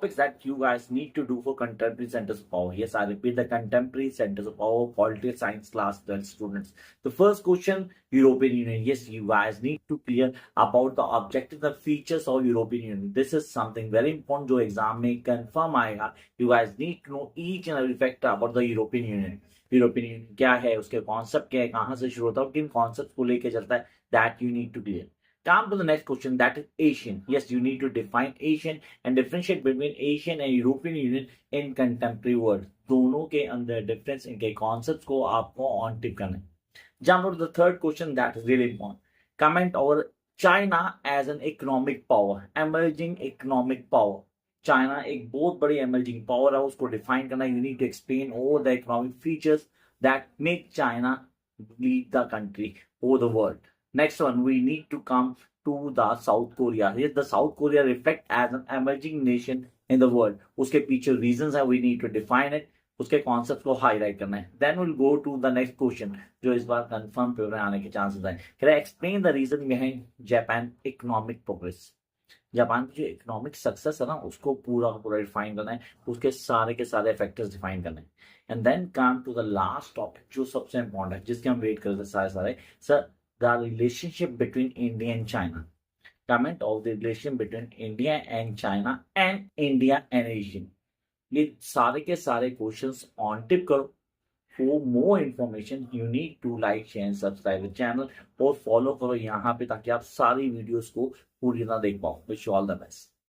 topics that you guys need to do for contemporary centers of power. Yes, I repeat, the contemporary centers of power, political science class 12 students. The first question, European Union. Yes, you guys need to clear about the objectives and features of European Union. This is something very important जो exam में confirm आएगा. You guys need to know each and every factor about the European Union. European union क्या है, उसके concept क्या है, कहां से शुरू होता है, किन कॉन्सेप्ट को लेके चलता है, that you need to clear. Come to the next question, that is Asian. Yes, you need to define Asian and differentiate between Asian and European Union in contemporary world. दोनों के अंदर डिफरेंस, इनके concepts को आपको on tip करना है. Jump to the third question, that is really important. Comment over China as an economic power, emerging economic power. China एक बहुत बड़ी emerging power है, उसको डिफाइन करना. You need to explain all the economic features that make China lead the country over the world. Next one, we need to come to the South Korea. Yes, the South Korea reflect as an emerging nation in the world. उसके पीछे reasons है, we need to define it. उसके concept को highlight करना है. Then we'll go to the next question, जो इस बार confirm paper में आने के चांसेस हैं. Can I explain the reason behind Japan economic progress? Japan की जो इकोनॉमिक सक्सेस है ना, उसको पूरा पूरा डिफाइन करना है, उसके सारे के सारे फैक्टर्स डिफाइन करना है. And then come to the last topic, जो सबसे इंपॉर्टेंट है, जिसके हम वेट कर रहे थे सारे sir, the relationship between India and China. Comment of the relation between India and China and India and Asian. ये सारे के सारे क्वेश्चंस ऑन टिप करो. For more information, you need to like, share and subscribe the channel और follow करो यहाँ पे, ताकि आप सारी वीडियोस को पूरी तरह देख पाओ. Wish you all the best.